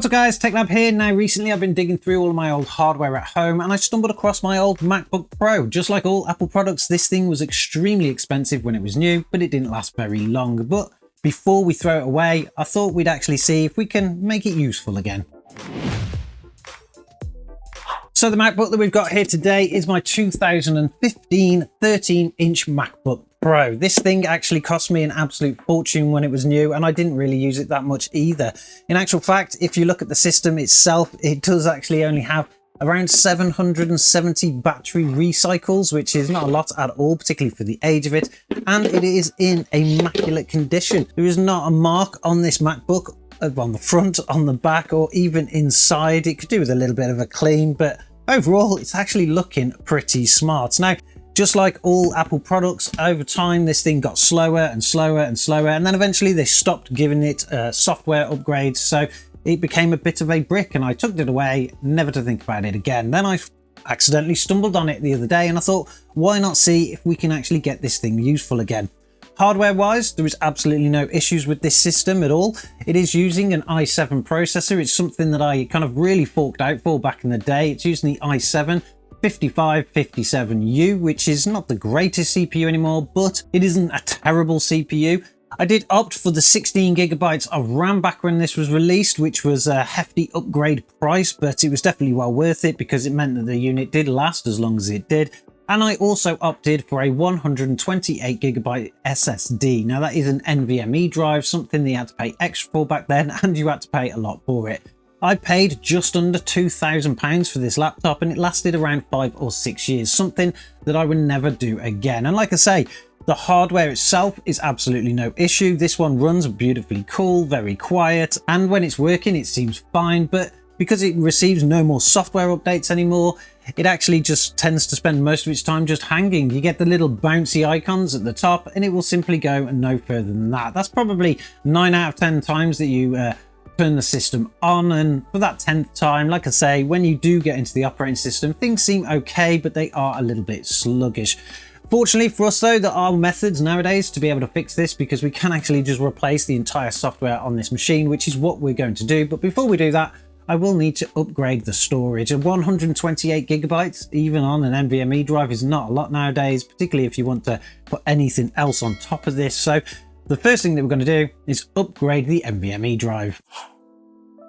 What's up guys, TechLab here. Now recently I've been digging through all of my old hardware at home and I stumbled across my old MacBook Pro. Just like all Apple products, this thing was extremely expensive when it was new, but it didn't last very long. But before we throw it away, I thought we'd actually see if we can make it useful again. So the MacBook that we've got here today is my 2015 13-inch MacBook Pro. This thing actually cost me an absolute fortune when it was new, and I didn't really use it that much either. In actual fact, if you look at the system itself, it does actually only have around 770 battery recycles, which is not a lot at all, particularly for the age of it, and it is in immaculate condition. There is not a mark on this MacBook on the front, on the back, or even inside. It could do with a little bit of a clean, but overall it's actually looking pretty smart. Now, just like all Apple products, over time this thing got slower and slower and slower, and then eventually they stopped giving it software upgrades, so it became a bit of a brick, and I tucked it away, never to think about it again. Then I accidentally stumbled on it the other day and I thought, why not see if we can actually get this thing useful again. Hardware wise, there is absolutely no issues with this system at all. It is using an i7 processor. It's something that I kind of really forked out for back in the day. It's using the i7 5557U, which is not the greatest CPU anymore, but it isn't a terrible CPU. I did opt for the 16 gigabytes of RAM back when this was released, which was a hefty upgrade price, but it was definitely well worth it because it meant that the unit did last as long as it did. And I also opted for a 128 gigabyte SSD. Now that is an NVMe drive, something that you had to pay extra for back then, and you had to pay a lot for it. I paid just under £2,000 for this laptop and it lasted around 5 or 6 years, something that I would never do again. And like I say, the hardware itself is absolutely no issue. This one runs beautifully cool, very quiet, and when it's working it seems fine, but because it receives no more software updates anymore, it actually just tends to spend most of its time just hanging. You get the little bouncy icons at the top and it will simply go no further than that. That's probably 9 out of 10 times that you turn the system on, and for that 10th time, like I say, when you do get into the operating system, things seem okay, but they are a little bit sluggish. Fortunately for us though, there are methods nowadays to be able to fix this, because we can actually just replace the entire software on this machine, which is what we're going to do. But before we do that, I will need to upgrade the storage. A 128 gigabytes, even on an NVMe drive, is not a lot nowadays, particularly if you want to put anything else on top of this. So the first thing that we're going to do is upgrade the NVMe drive.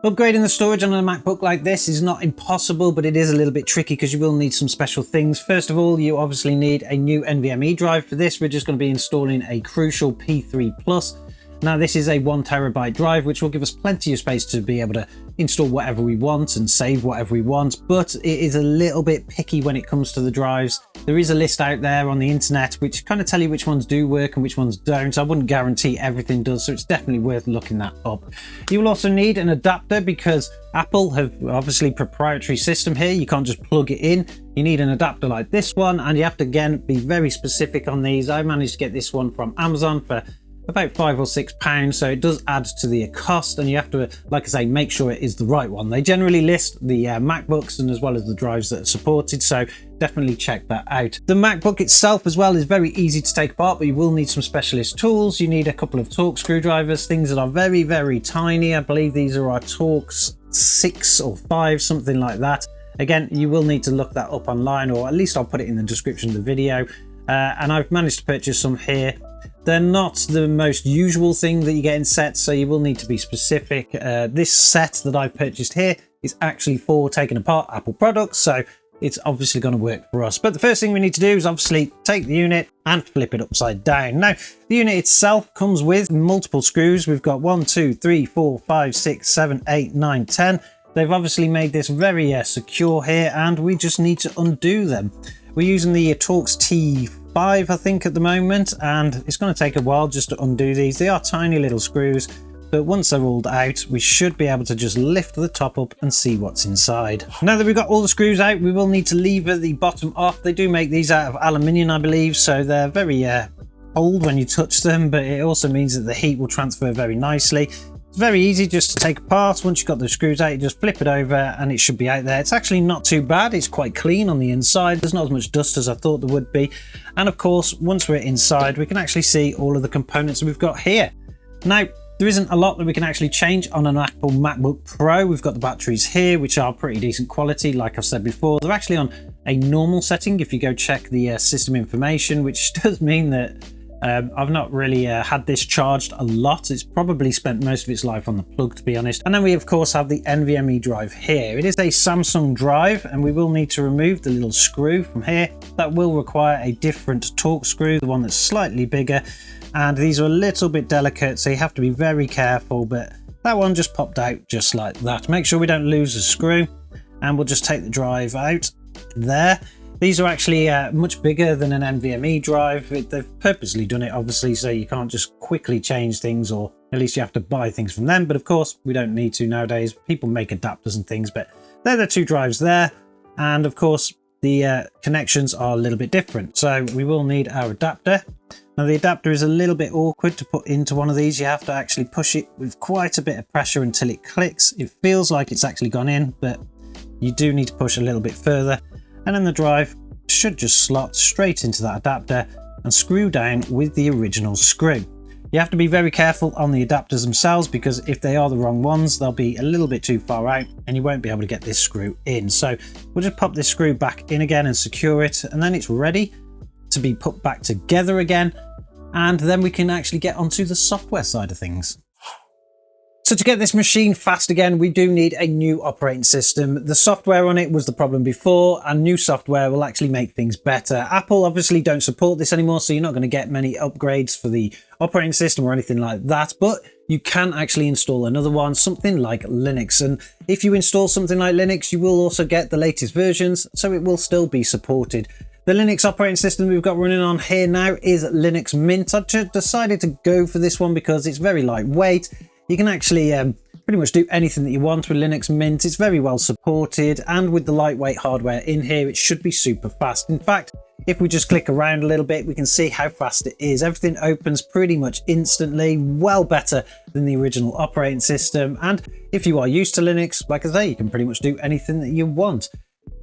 Upgrading the storage on a MacBook like this is not impossible, but it is a little bit tricky because you will need some special things. First of all, you obviously need a new NVMe drive. For this, we're just going to be installing a Crucial P3 Plus. Now this is a 1 terabyte drive, which will give us plenty of space to be able to install whatever we want and save whatever we want, but it is a little bit picky when it comes to the drives. There is a list out there on the internet which kind of tell you which ones do work and which ones don't. I wouldn't guarantee everything does, so it's definitely worth looking that up. You will also need an adapter because Apple have obviously proprietary system here. You can't just plug it in. You need an adapter like this one, and you have to again be very specific on these. I managed to get this one from Amazon for about £5 or £6, so it does add to the cost, and you have to, like I say, make sure it is the right one. They generally list the MacBooks and as well as the drives that are supported, so definitely check that out. The MacBook itself as well is very easy to take apart, but you will need some specialist tools. You need a couple of Torx screwdrivers, things that are very, very tiny. I believe these are our Torx 6 or 5, something like that. Again, you will need to look that up online, or at least I'll put it in the description of the video. And I've managed to purchase some here. They're not the most usual thing that you get in sets, so you will need to be specific. This set that I've purchased here is actually for taking apart Apple products, so it's obviously going to work for us. But the first thing we need to do is obviously take the unit and flip it upside down. Now, the unit itself comes with multiple screws. We've got 1, 2, 3, 4, 5, 6, 7, 8, 9, 10. They've obviously made this very secure here, and we just need to undo them. We're using the Torx T5, I think, at the moment, and it's going to take a while just to undo these. They are tiny little screws, but once they're rolled out, we should be able to just lift the top up and see what's inside. Now that we've got all the screws out, we will need to lever the bottom off. They do make these out of aluminium, I believe, so they're very cold when you touch them, but it also means that the heat will transfer very nicely. It's very easy just to take apart. Once you've got the screws out, you just flip it over and it should be out there. It's actually not too bad. It's quite clean on the inside. There's not as much dust as I thought there would be. And of course, once we're inside, we can actually see all of the components we've got here. Now, There isn't a lot that we can actually change on an Apple MacBook Pro. We've got the batteries here, which are pretty decent quality. Like I've said before, they're actually on a normal setting if you go check the system information, which does mean that I've not really had this charged a lot. It's probably spent most of its life on the plug, to be honest. And then we of course have the NVMe drive here. It is a Samsung drive, and we will need to remove the little screw from here. That will require a different Torx screw, the one that's slightly bigger. And these are a little bit delicate, so you have to be very careful, but that one just popped out just like that. Make sure we don't lose a screw, and we'll just take the drive out there. These are actually much bigger than an NVMe drive. They've purposely done it, obviously, so you can't just quickly change things, or at least you have to buy things from them. But of course, we don't need to nowadays. People make adapters and things, but they're the two drives there. And of course, the connections are a little bit different. So we will need our adapter. Now the adapter is a little bit awkward to put into one of these. You have to actually push it with quite a bit of pressure until it clicks. It feels like it's actually gone in, but you do need to push a little bit further. And then the drive should just slot straight into that adapter and screw down with the original screw. You have to be very careful on the adapters themselves, because if they are the wrong ones, they'll be a little bit too far out and you won't be able to get this screw in. So we'll just pop this screw back in again and secure it, and then it's ready to be put back together again. And then we can actually get onto the software side of things. So to get this machine fast again, we do need a new operating system. The software on it was the problem before, and new software will actually make things better. Apple obviously don't support this anymore, so you're not going to get many upgrades for the operating system or anything like that, but you can actually install another one, something like Linux. And if you install something like Linux, you will also get the latest versions, so it will still be supported. The Linux operating system we've got running on here now is Linux Mint. I just decided to go for this one because it's very lightweight. You can actually pretty much do anything that you want with Linux Mint. It's very well supported, and with the lightweight hardware in here, it should be super fast. In fact, if we just click around a little bit, we can see how fast it is. Everything opens pretty much instantly, well better than the original operating system. And if you are used to Linux, like I say, you can pretty much do anything that you want.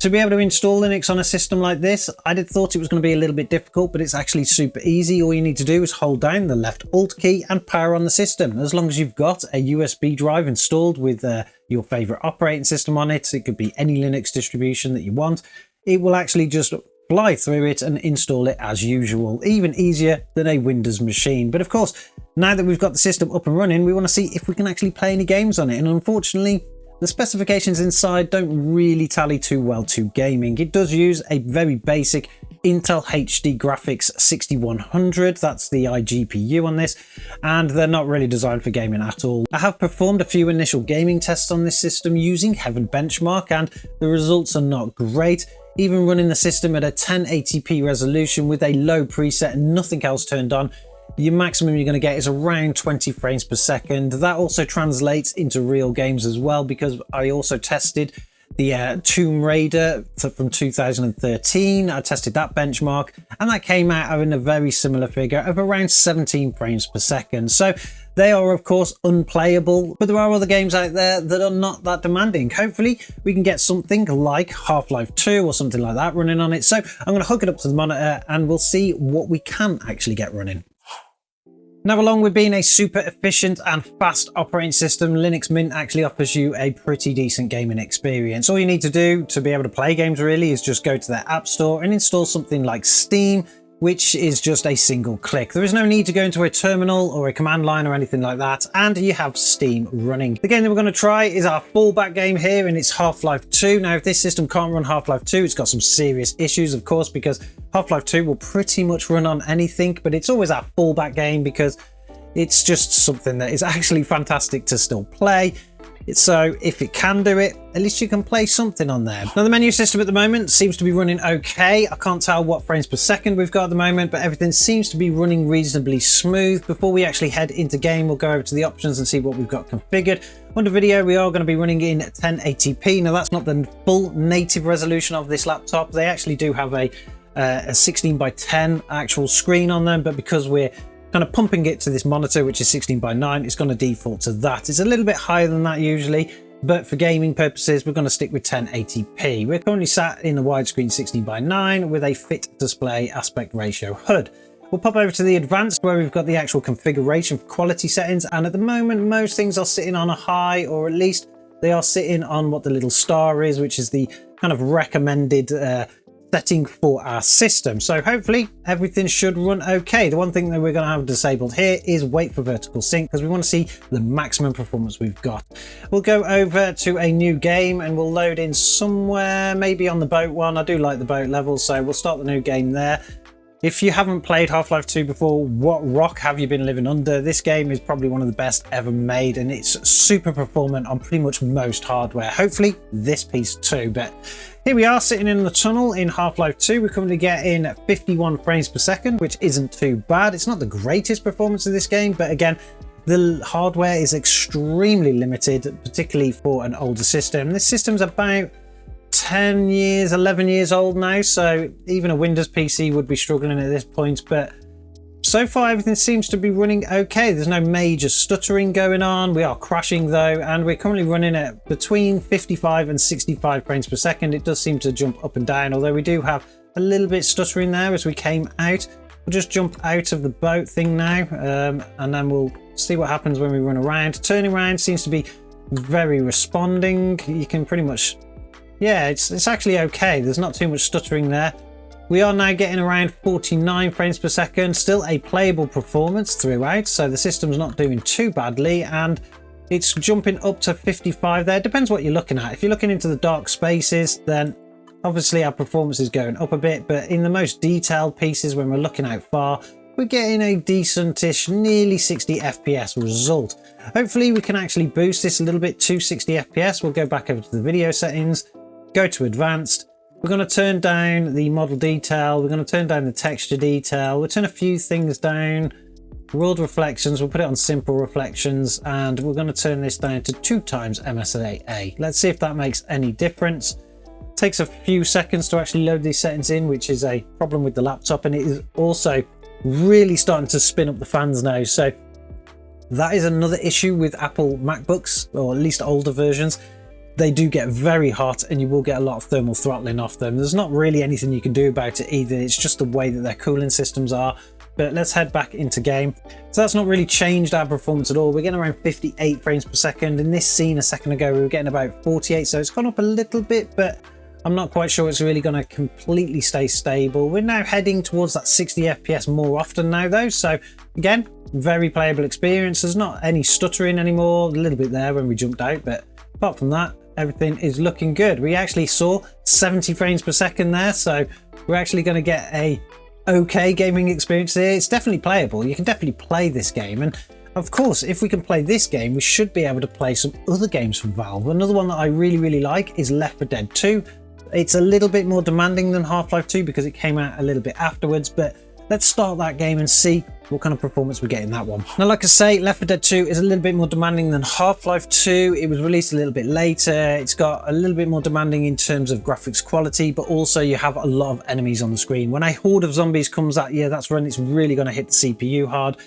To be able to install Linux on a system like this, I did thought it was going to be a little bit difficult, but it's actually super easy. All you need to do is hold down the left Alt key and power on the system. As long as you've got a USB drive installed with your favorite operating system on it, it could be any Linux distribution that you want, it will actually just fly through it and install it as usual, even easier than a Windows machine. But of course, now that we've got the system up and running, we want to see if we can actually play any games on it. And unfortunately, the specifications inside don't really tally too well to gaming. It does use a very basic Intel HD Graphics 6100. That's the iGPU on this, and they're not really designed for gaming at all. I have performed a few initial gaming tests on this system using Heaven Benchmark, and the results are not great. Even running the system at a 1080p resolution with a low preset and nothing else turned on, your maximum you're going to get is around 20 frames per second. That also translates into real games as well, because I also tested the Tomb Raider from 2013. I tested that benchmark, and that came out having a very similar figure of around 17 frames per second. So they are of course unplayable, but there are other games out there that are not that demanding. Hopefully we can get something like Half-Life 2 or something like that running on it. So I'm going to hook it up to the monitor and we'll see what we can actually get running. Now, along with being a super efficient and fast operating system, Linux Mint actually offers you a pretty decent gaming experience. All you need to do to be able to play games really is just go to their app store and install something like Steam, which is just a single click. There is no need to go into a terminal or a command line or anything like that, and you have Steam running. The game that we're going to try is our fallback game here, and it's Half-Life 2. Now, if this system can't run Half-Life 2, it's got some serious issues, of course, because Half-Life 2 will pretty much run on anything, but it's always our fallback game because it's just something that is actually fantastic to still play. So if it can do it, at least you can play something on there. Now, the menu system at the moment seems to be running okay. I can't tell what frames per second we've got at the moment, but everything seems to be running reasonably smooth. Before we actually head into game, we'll go over to the options and see what we've got configured. Under video, we are going to be running in 1080p. Now, that's not the full native resolution of this laptop. They actually do have a 16:10 actual screen on them, but because we're kind of pumping it to this monitor, which is 16:9, it's going to default to that. It's a little bit higher than that usually, but for gaming purposes, we're going to stick with 1080p. We're currently sat in a widescreen 16:9 with a fit display aspect ratio HUD. We'll pop over to the advanced where we've got the actual configuration for quality settings, and at the moment most things are sitting on a high, or at least they are sitting on what the little star is, which is the kind of recommended setting for our system. So hopefully everything should run okay. The one thing that we're going to have disabled here is wait for vertical sync, because we want to see the maximum performance we've got. We'll go over to a new game and we'll load in somewhere, maybe on the boat one. I do like the boat level, so we'll start the new game there. If you haven't played Half-Life 2 before, what rock have you been living under? This game is probably one of the best ever made, and it's super performant on pretty much most hardware. Hopefully this piece too, but here we are sitting in the tunnel in Half-Life 2. We're currently getting 51 frames per second, which isn't too bad. It's not the greatest performance of this game, but again, the hardware is extremely limited, particularly for an older system. This system's about 10 years, 11 years old now, so even a Windows PC would be struggling at this point, but so far everything seems to be running okay. There's no major stuttering going on. We are crashing though, and we're currently running at between 55 and 65 frames per second. It does seem to jump up and down, although we do have a little bit stuttering there as we came out. We'll just jump out of the boat thing now, and then we'll see what happens when we run around. Turning around seems to be very responding. You can pretty much, yeah, it's actually okay. There's not too much stuttering there. We are now getting around 49 frames per second, still a playable performance throughout, so the system's not doing too badly, and it's jumping up to 55 there. Depends what you're looking at. If you're looking into the dark spaces, then obviously our performance is going up a bit, but in the most detailed pieces, when we're looking out far, we're getting a decentish, nearly 60 FPS result. Hopefully we can actually boost this a little bit to 60 FPS. We'll go back over to the video settings, go to advanced. We're going to turn down the model detail. We're going to turn down the texture detail. We'll turn a few things down. World reflections, we'll put it on simple reflections, and we're going to turn this down to 2 times MSAA. Let's see if that makes any difference. It takes a few seconds to actually load these settings in, which is a problem with the laptop, and it is also really starting to spin up the fans now. So that is another issue with Apple MacBooks, or at least older versions. They do get very hot, and you will get a lot of thermal throttling off them. There's not really anything you can do about it either. It's just the way that their cooling systems are. But let's head back into game. So that's not really changed our performance at all. We're getting around 58 frames per second. In this scene a second ago, we were getting about 48. So it's gone up a little bit, but I'm not quite sure it's really going to completely stay stable. We're now heading towards that 60 FPS more often now though. So again, very playable experience. There's not any stuttering anymore. A little bit there when we jumped out, but apart from that, everything is looking good. We actually saw 70 frames per second there, so we're actually going to get a okay gaming experience here. It's definitely playable. You can definitely play this game, and of course if we can play this game, we should be able to play some other games from Valve. Another one that I really like is Left 4 Dead 2. It's a little bit more demanding than Half-Life 2 because it came out a little bit afterwards, but let's start that game and see what kind of performance we get in that one. Now, like I say, Left 4 Dead 2 is a little bit more demanding than Half-Life 2. It was released a little bit later. It's got a little bit more demanding in terms of graphics quality, but also you have a lot of enemies on the screen. When a horde of zombies comes at you, that's when it's really going to hit the CPU hard.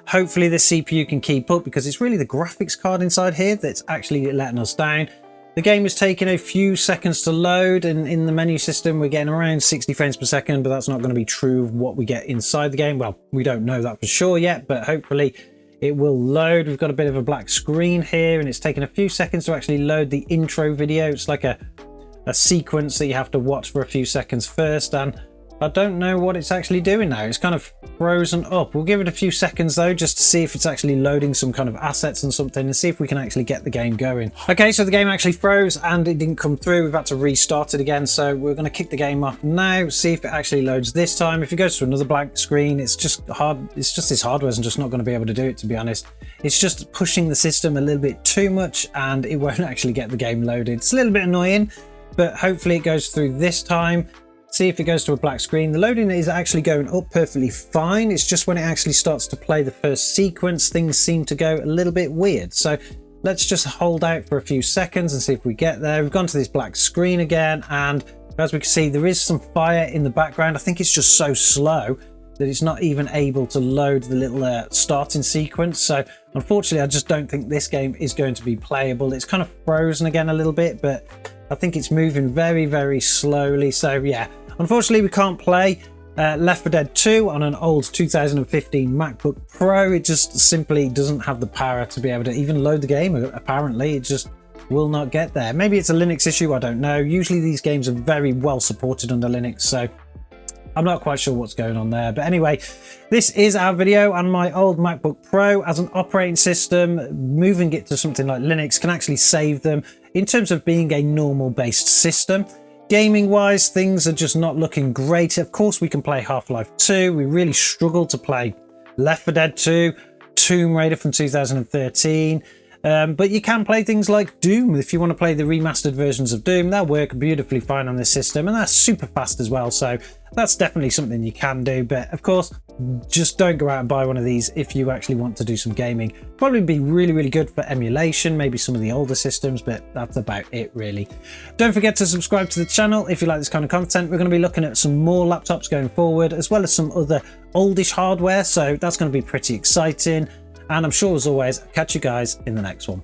Hopefully the CPU can keep up, because it's really the graphics card inside here that's actually letting us down. The game is taking a few seconds to load, and in the menu system we're getting around 60 frames per second, but that's not going to be true of what we get inside the game. Well, we don't know that for sure yet, but hopefully it will load. We've got a bit of a black screen here, and it's taking a few seconds to actually load the intro video. It's like a sequence that you have to watch for a few seconds first, and I don't know what it's actually doing now. It's kind of frozen up. We'll give it a few seconds though, just to see if it's actually loading some kind of assets and something, and see if we can actually get the game going. Okay, so the game actually froze and it didn't come through. We've had to restart it again, so we're going to kick the game off now, see if it actually loads this time. If it goes to another blank screen, it's just hard. It's just this hardware is just not going to be able to do it, to be honest. It's just pushing the system a little bit too much, and it won't actually get the game loaded. It's a little bit annoying, but hopefully it goes through this time. See if it goes to a black screen. The loading is actually going up perfectly fine. It's just when it actually starts to play the first sequence, things seem to go a little bit weird. So let's just hold out for a few seconds and see if we get there. We've gone to this black screen again, and as we can see, there is some fire in the background. I think it's just so slow that it's not even able to load the little starting sequence. So unfortunately, I just don't think this game is going to be playable. It's kind of frozen again a little bit, but I think it's moving very slowly. So yeah, unfortunately we can't play. Left 4 Dead 2 on an old 2015 MacBook Pro. It just simply doesn't have the power to be able to even load the game. Apparently, it just will not get there. Maybe it's a Linux issue, I don't know. Usually these games are very well supported under Linux, so I'm not quite sure what's going on there. But anyway, this is our video on my old MacBook Pro as an operating system. Moving it to something like Linux can actually save them in terms of being a normal based system. Gaming wise, things are just not looking great. Of course, we can play Half-Life 2. We really struggle to play Left 4 Dead 2, Tomb Raider from 2013. But you can play things like Doom. If you want to play the remastered versions of Doom, they'll work beautifully fine on this system, and that's super fast as well. So that's definitely something you can do. But of course, just don't go out and buy one of these if you actually want to do some gaming. Probably be really, really good for emulation, maybe some of the older systems, but that's about it really. Don't forget to subscribe to the channel if you like this kind of content. We're going to be looking at some more laptops going forward, as well as some other oldish hardware. So that's going to be pretty exciting. And I'm sure, as always, I'll catch you guys in the next one.